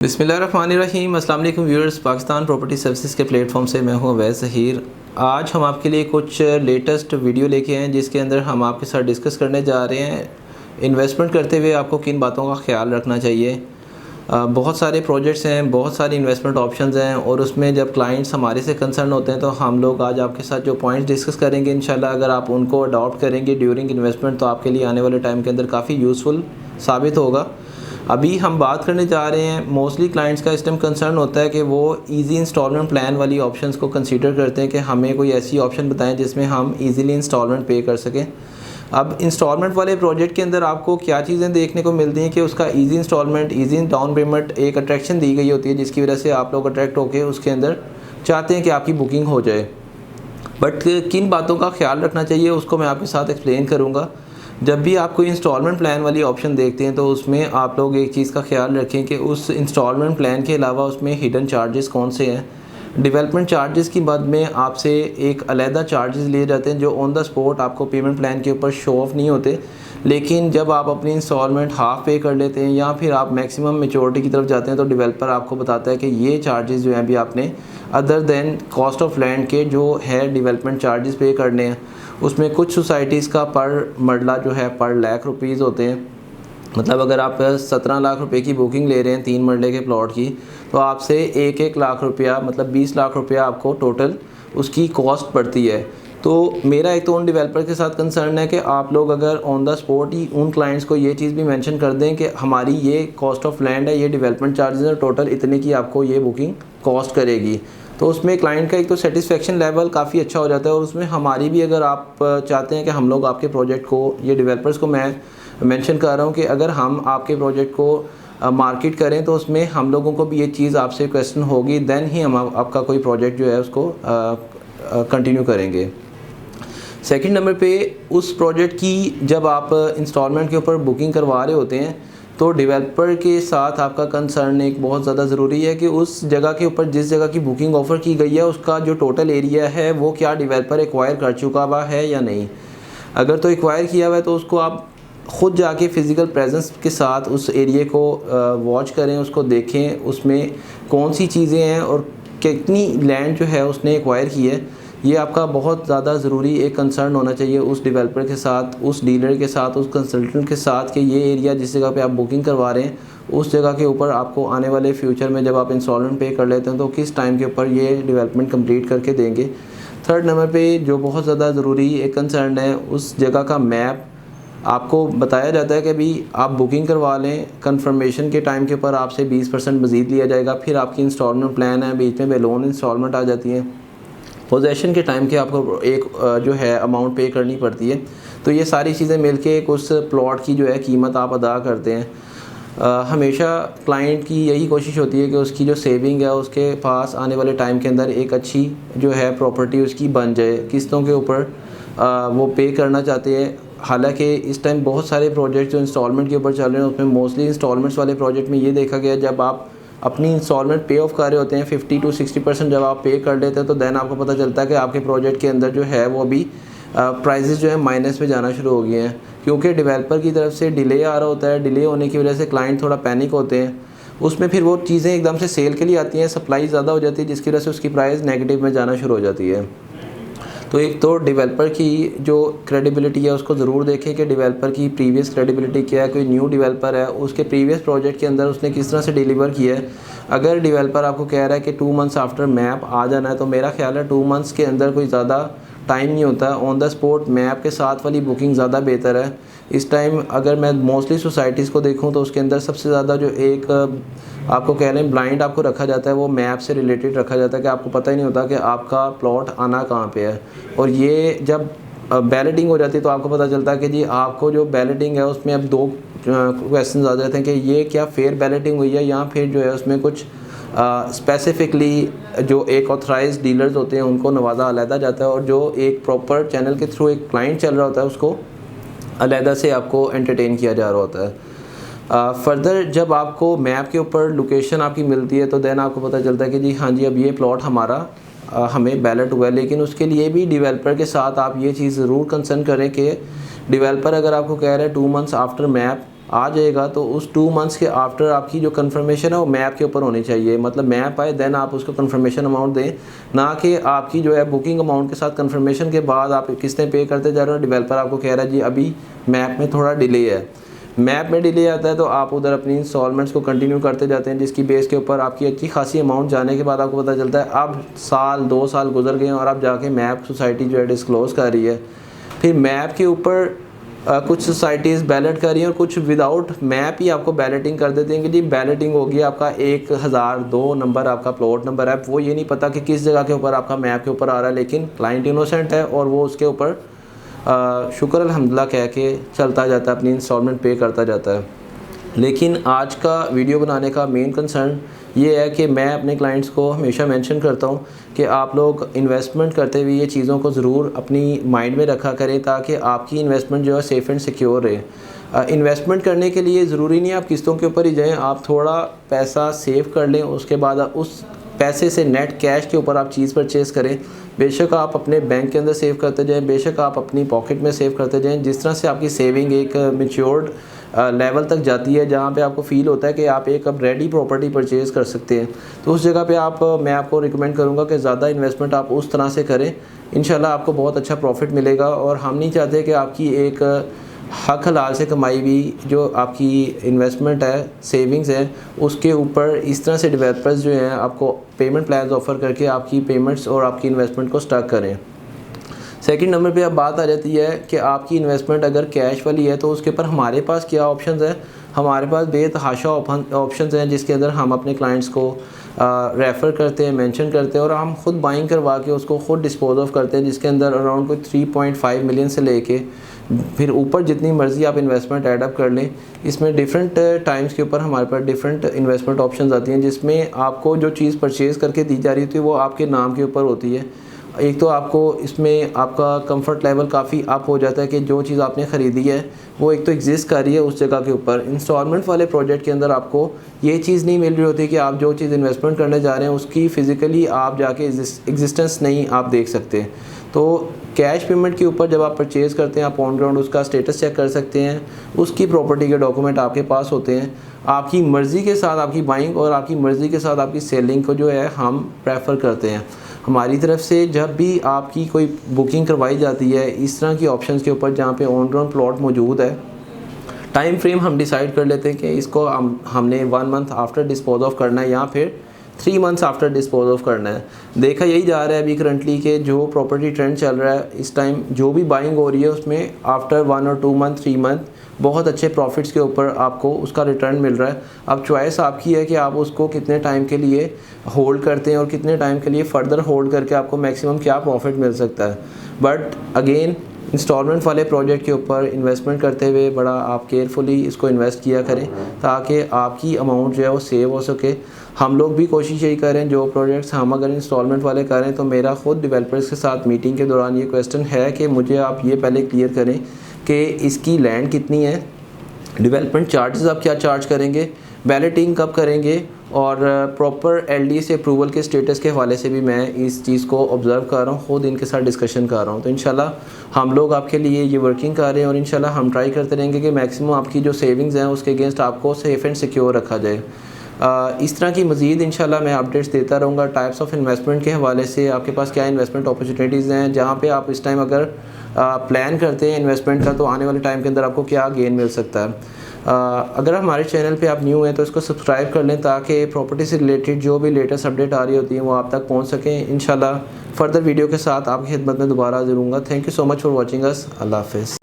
बिस्मिल्लाहिर्रहमानिर्रहीम। अस्सलाम वालेकुम व्यूअर्स, पाकिस्तान प्रॉपर्टी सर्विसेज के प्लेटफॉर्म से मैं हूं अवैस ज़हीर। आज हम आपके लिए कुछ लेटेस्ट वीडियो लेके आए हैं जिसके अंदर हम आपके साथ डिस्कस करने जा रहे हैं इन्वेस्टमेंट करते हुए आपको किन बातों का ख्याल रखना चाहिए। बहुत सारे प्रोजेक्ट्स हैं, बहुत सारी इन्वेस्टमेंट ऑप्शंस हैं और उसमें जब क्लाइंट्स हमारे से कंसर्न होते हैं तो हम लोग आज आपके साथ जो पॉइंट्स डिस्कस करेंगे, इंशाल्लाह अगर आप उनको अडॉप्ट करेंगे ड्यूरिंग इन्वेस्टमेंट तो आपके लिए आने वाले टाइम के अंदर काफ़ी यूज़फुल साबित होगा। अभी हम बात करने जा रहे हैं, मोस्टली क्लाइंट्स का इस टाइम कंसर्न होता है कि वो इजी इंस्टॉलमेंट प्लान वाली ऑप्शंस को कंसीडर करते हैं कि हमें कोई ऐसी ऑप्शन बताएं जिसमें हम इजीली इंस्टॉलमेंट पे कर सकें। अब इंस्टॉलमेंट वाले प्रोजेक्ट के अंदर आपको क्या चीज़ें देखने को मिलती हैं कि उसका easy instalment, easy down payment एक अट्रैक्शन दी गई होती है जिसकी वजह से आप लोग अट्रैक्ट होकर उसके अंदर चाहते हैं कि आपकी बुकिंग हो जाए। बट किन बातों का ख्याल रखना चाहिए उसको मैं आपके साथ एक्सप्लेन करूँगा। जब भी आप कोई इंस्टॉलमेंट प्लान वाली ऑप्शन देखते हैं तो उसमें आप लोग एक चीज़ का ख्याल रखें कि उस इंस्टॉलमेंट प्लान के अलावा उसमें हिडन चार्जेस कौन से हैं। डेवलपमेंट चार्जेस की बाद में आपसे एक अलहदा चार्जेस लिए जाते हैं जो ऑन द स्पॉट आपको पेमेंट प्लान के ऊपर शो ऑफ नहीं होते, लेकिन जब आप अपनी इंस्टॉलमेंट हाफ़ पे कर लेते हैं या फिर आप मैक्सिमम मेच्योरिटी की तरफ जाते हैं तो डेवलपर आपको बताता है कि ये चार्जेस जो हैं अभी आपने other than cost of land के जो है डेवलपमेंट चार्जेस पे करने हैं। उसमें कुछ सोसाइटीज़ का पर मरला जो है पर लाख रुपीज़ होते हैं। मतलब अगर आप 17 लाख रुपए की बुकिंग ले रहे हैं 3 मरले के प्लॉट की तो आपसे 1-1 लाख रुपया मतलब 20 लाख रुपया आपको टोटल उसकी कॉस्ट पड़ती है। तो मेरा एक तो उन डेवलपर के साथ कंसर्न है कि आप लोग अगर ऑन द स्पॉट ही उन क्लाइंट्स को ये चीज़ भी मेंशन कर दें कि हमारी ये कॉस्ट ऑफ लैंड है, ये डेवलपमेंट चार्जेस है, टोटल इतने की आपको ये बुकिंग कॉस्ट करेगी, तो उसमें क्लाइंट का एक तो सेटिस्फेक्शन लेवल काफ़ी अच्छा हो जाता है। और उसमें हमारी भी, अगर आप चाहते हैं कि हम लोग आपके प्रोजेक्ट को, ये डेवलपर्स को मैं मेंशन कर रहा हूँ कि अगर हम आपके प्रोजेक्ट को मार्केट करें तो उसमें हम लोगों को भी ये चीज़ आपसे क्वेश्चन होगी, देन ही हम आपका कोई प्रोजेक्ट जो है उसको कंटिन्यू करेंगे। सेकंड नंबर पे उस प्रोजेक्ट की जब आप इंस्टॉलमेंट के ऊपर बुकिंग करवा रहे होते हैं तो डेवलपर के साथ आपका कंसर्न एक बहुत ज़्यादा ज़रूरी है कि उस जगह के ऊपर जिस जगह की बुकिंग ऑफ़र की गई है उसका जो टोटल एरिया है वो क्या डेवलपर एक्वायर कर चुका हुआ है या नहीं। अगर तो एक्वायर किया हुआ है तो उसको आप ख़ुद जाके फ़िज़िकल प्रेजेंस के साथ उस एरिए को वॉच करें, उसको देखें, उसमें कौन सी चीज़ें हैं और कितनी लैंड जो है उसने एक्वायर की है। ये आपका बहुत ज़्यादा ज़रूरी एक कंसर्न होना चाहिए उस डेवलपर के साथ, उस डीलर के साथ, उस कंसल्टेंट के साथ कि ये एरिया जिस जगह पे आप बुकिंग करवा रहे हैं उस जगह के ऊपर आपको आने वाले फ्यूचर में जब आप इंस्टॉलमेंट पे कर लेते हैं तो किस टाइम के ऊपर ये डेवलपमेंट कंप्लीट करके देंगे। थर्ड नंबर पे जो बहुत ज़्यादा ज़रूरी एक कंसर्न है, उस जगह का मैप आपको बताया जाता है कि अभी आप बुकिंग करवा लें, कंफर्मेशन के टाइम के ऊपर आपसे 20% मज़ीद लिया जाएगा। फिर आपकी इंस्टॉलमेंट प्लान है, बीच में बेलोन इंस्टॉलमेंट आ जाती है, पोजेशन के टाइम के आपको एक जो है अमाउंट पे करनी पड़ती है। तो ये सारी चीज़ें मिलके एक उस प्लॉट की जो है कीमत आप अदा करते हैं। हमेशा क्लाइंट की यही कोशिश होती है कि उसकी जो सेविंग है उसके पास आने वाले टाइम के अंदर एक अच्छी जो है प्रॉपर्टी उसकी बन जाए, किस्तों के ऊपर वो पे करना चाहते हैं। हालांकि इस टाइम बहुत सारे प्रोजेक्ट जो इंस्टॉलमेंट के ऊपर चल रहे हैं उसमें मोस्टली इंस्टॉलमेंट्स वाले प्रोजेक्ट में ये देखा गया जब आप अपनी इंस्टॉलमेंट पे ऑफ कर रहे होते हैं 50 to 60% जब आप पे कर लेते हैं तो देन आपको पता चलता है कि आपके प्रोजेक्ट के अंदर जो है वो अभी प्राइसेस जो है माइनस में जाना शुरू हो गए हैं, क्योंकि डेवलपर की तरफ से डिले आ रहा होता है। डिले होने की वजह से क्लाइंट थोड़ा पैनिक होते हैं, उसमें फिर वो चीज़ें एकदम से सेल के लिए आती हैं, सप्लाई ज़्यादा हो जाती है जिसकी वजह से उसकी प्राइस नेगेटिव में जाना शुरू हो जाती है। तो एक तो डेवलपर की जो क्रेडिबिलिटी है उसको ज़रूर देखें कि डेवलपर की प्रीवियस क्रेडिबिलिटी क्या है। कोई न्यू डेवलपर है, उसके प्रीवियस प्रोजेक्ट के अंदर उसने किस तरह से डिलीवर किया है। अगर डेवलपर आपको कह रहा है कि 2 मंथ्स आफ्टर मैप आ जाना है तो मेरा ख्याल है 2 मंथ्स के अंदर कोई ज़्यादा टाइम नहीं होता। ऑन द स्पॉट मैप के साथ वाली बुकिंग ज़्यादा बेहतर है। इस टाइम अगर मैं मोस्टली सोसाइटीज़ को देखूँ तो उसके अंदर सबसे ज़्यादा जो एक आपको कह रहे हैं ब्लाइंड आपको रखा जाता है वो मैप से रिलेटेड रखा जाता है कि आपको पता ही नहीं होता कि आपका प्लॉट आना कहाँ पे है। और ये जब बैलेटिंग हो जाती है तो आपको पता चलता है कि जी आपको जो बैलेटिंग है उसमें अब 2 क्वेश्चन आ जाते हैं कि ये क्या फेयर बैलेटिंग हुई है या फिर जो है उसमें कुछ स्पेसिफिकली जो एक ऑथराइज्ड डीलर्स होते हैं उनको नवाजा अलहदा जाता है और जो एक प्रॉपर चैनल के थ्रू एक क्लाइंट चल रहा होता है उसको अलहदा से आपको एंटरटेन किया जा रहा होता है। फर्दर जब आपको मैप के ऊपर लोकेशन आपकी मिलती है तो देन आपको पता चलता है कि जी हाँ जी अब ये प्लॉट हमारा हमें बैलेट हुआ है, लेकिन उसके लिए भी डेवलपर के साथ आप ये चीज़ ज़रूर कंसर्न करें कि डेवलपर अगर आपको कह रहा है 2 मंथ्स आफ्टर मैप आ जाएगा, तो उस 2 मंथ्स के आफ्टर आपकी जो कंफर्मेशन है वो मैप के ऊपर होनी चाहिए। मतलब मैप आए देन आप उसको कंफर्मेशन अमाउंट दें, ना कि आपकी जो है बुकिंग अमाउंट के साथ कंफर्मेशन के बाद आप किस्तें पे करते जा रहे हो, डेवलपर आपको कह रहा है जी अभी मैप में थोड़ा डिले है। मैप में डिले आता है तो आप उधर अपनी इंस्टॉलमेंट्स को कंटिन्यू करते जाते हैं, जिसकी बेस के ऊपर आपकी अच्छी खासी अमाउंट जाने के बाद आपको पता चलता है अब साल 2 साल गुजर गए और आप जाके मैप सोसाइटी जो है डिस्क्लोज़ कर रही है। फिर मैप के ऊपर कुछ सोसाइटीज़ बैलेट कर रही हैं और कुछ विदाउट मैप ही आपको बैलेटिंग कर देते हैं कि जी बैलेटिंग होगी आपका 1002 नंबर आपका प्लॉट नंबर है। वो ये नहीं पता कि किस जगह के ऊपर आपका मैप के ऊपर आ रहा है, लेकिन क्लाइंट इनोसेंट है और वो उसके ऊपर शुक्र अल्हम्दुलिल्लाह कह के चलता जाता है, अपनी इंस्टॉलमेंट पे करता जाता है। लेकिन आज का वीडियो बनाने का मेन कंसर्न ये है कि मैं अपने क्लाइंट्स को हमेशा मेंशन करता हूँ कि आप लोग इन्वेस्टमेंट करते हुए ये चीज़ों को ज़रूर अपनी माइंड में रखा करें, ताकि आपकी इन्वेस्टमेंट जो है सेफ़ एंड सिक्योर रहे। इन्वेस्टमेंट करने के लिए ज़रूरी नहीं आप किस्तों के ऊपर ही जाएँ, आप थोड़ा पैसा सेव कर लें, उसके बाद उस पैसे से नेट कैश के ऊपर आप चीज़ परचेज़ करें। बेशक आप अपने बैंक के अंदर सेव करते जाएं, बेशक आप अपनी पॉकेट में सेव करते जाएं। जिस तरह से आपकी सेविंग एक मैच्योर्ड लेवल तक जाती है जहाँ पे आपको फ़ील होता है कि आप एक अब रेडी प्रॉपर्टी परचेज़ कर सकते हैं, तो उस जगह पे मैं आपको रिकमेंड करूँगा कि ज़्यादा इन्वेस्टमेंट आप उस तरह से करें। इंशाल्लाह आपको बहुत अच्छा प्रॉफिट मिलेगा। और हम नहीं चाहते कि आपकी एक हक हलाल से कमाई हुई जो आपकी इन्वेस्टमेंट है, सेविंग्स है, उसके ऊपर इस तरह से डेवलपर्स जो हैं आपको पेमेंट प्लान्स ऑफ़र करके आपकी पेमेंट्स और आपकी इन्वेस्टमेंट को स्टक करें। सेकंड नंबर पे अब बात आ जाती है कि आपकी इन्वेस्टमेंट अगर कैश वाली है तो उसके ऊपर हमारे पास क्या ऑप्शंस हैं। हमारे पास बेतहाशा ऑप्शंस हैं जिसके अंदर हम अपने क्लाइंट्स को रेफ़र करते हैं, मेंशन करते हैं और हम ख़ुद बाइंग करवा के उसको ख़ुद डिस्पोज ऑफ करते हैं, जिसके अंदर अराउंड कोई 3.5 मिलियन से लेके फिर ऊपर जितनी मर्ज़ी आप इन्वेस्टमेंट ऐड अप कर लें। इसमें डिफरेंट टाइम्स के ऊपर हमारे पास डिफरेंट इन्वेस्टमेंट ऑप्शंस आती हैं, जिसमें आपको जो चीज़ परचेज़ करके दी जा रही होती है वो आपके नाम के ऊपर होती है। एक तो आपको इसमें आपका कंफर्ट लेवल काफ़ी अप हो जाता है कि जो चीज़ आपने ख़रीदी है वो एक तो एग्जिस्ट कर रही है उस जगह के ऊपर। इंस्टॉलमेंट वाले प्रोजेक्ट के अंदर आपको ये चीज़ नहीं मिल रही होती कि आप जो चीज़ इन्वेस्टमेंट करने जा रहे हैं उसकी फ़िज़िकली आप जाके एग्जिस्टेंस नहीं आप देख सकते। तो कैश पेमेंट के ऊपर जब आप परचेज़ करते हैं आप ऑन ग्राउंड उसका स्टेटस चेक कर सकते हैं, उसकी प्रॉपर्टी के डॉक्यूमेंट आपके पास होते हैं। आपकी मर्ज़ी के साथ आपकी बाइंग और आपकी मर्ज़ी के साथ आपकी सेलिंग को जो है हम प्रेफर करते हैं। हमारी तरफ से जब भी आपकी कोई बुकिंग करवाई जाती है इस तरह की ऑप्शंस के ऊपर जहाँ पे ऑन ग्राउंड प्लॉट मौजूद है, टाइम फ्रेम हम डिसाइड कर लेते हैं कि इसको हमने 1 मंथ आफ्टर डिस्पोज ऑफ करना है या फिर 3 मंथ्स आफ्टर डिस्पोज ऑफ करना है। देखा यही जा रहा है अभी करंटली के जो प्रॉपर्टी ट्रेंड चल रहा है इस टाइम, जो भी बाइंग हो रही है उसमें आफ्टर 1 और 2 मंथ 3 मंथ बहुत अच्छे प्रॉफिट्स के ऊपर आपको उसका रिटर्न मिल रहा है। अब चॉइस आपकी है कि आप उसको कितने टाइम के लिए होल्ड करते हैं और कितने टाइम के लिए फ़र्दर होल्ड करके आपको मैक्सिमम क्या प्रॉफिट मिल सकता है। बट अगेन इंस्टॉलमेंट वाले प्रोजेक्ट के ऊपर इन्वेस्टमेंट करते हुए बड़ा आप केयरफुली इसको इन्वेस्ट किया करें ताकि आपकी अमाउंट जो है वो सेव हो सके। हम लोग भी कोशिश यही करें, जो प्रोजेक्ट्स हम अगर इंस्टॉलमेंट वाले करें तो मेरा ख़ुद डेवलपर्स के साथ मीटिंग के दौरान ये क्वेश्चन है कि मुझे आप ये पहले क्लियर करें कि इसकी लैंड कितनी है, डेवलपमेंट चार्जेस आप क्या चार्ज करेंगे, बैलेटिंग कब करेंगे, और प्रॉपर एलडी से अप्रूवल के स्टेटस के हवाले से भी मैं इस चीज़ को ऑब्ज़र्व कर रहा हूँ, ख़ुद इनके साथ डिस्कशन कर रहा हूँ। तो इंशाल्लाह हम लोग आपके लिए ये वर्किंग कर रहे हैं और इंशाल्लाह हम ट्राई करते रहेंगे कि मैक्सिमम आपकी जो सेविंग्स हैं उसके अगेंस्ट आपको सेफ़ एंड सिक्योर रखा जाए। इस तरह की मज़ीद इंशाल्लाह मैं अपडेट्स देता रहूँगा। टाइप्स ऑफ इन्वेस्टमेंट के हवाले से आपके पास क्या इन्वेस्टमेंट अपॉर्चुनिटीज़ हैं, जहाँ पे आप इस टाइम अगर प्लान करते हैं इन्वेस्टमेंट का तो आने वाले टाइम के अंदर आपको क्या गेन मिल सकता है। अगर हमारे चैनल पे आप न्यू हैं तो इसको सब्सक्राइब कर लें ताकि प्रॉपर्टी से रिलेटेड जो भी लेटेस्ट अपडेट आ रही होती है वो आप तक पहुँच सकें। इंशाल्लाह फ़र्दर वीडियो के साथ आपकी खिदमत में दोबारा हाज़िर होऊंगा। Thank you so much for watching us. अल्लाह हाफ़िज़।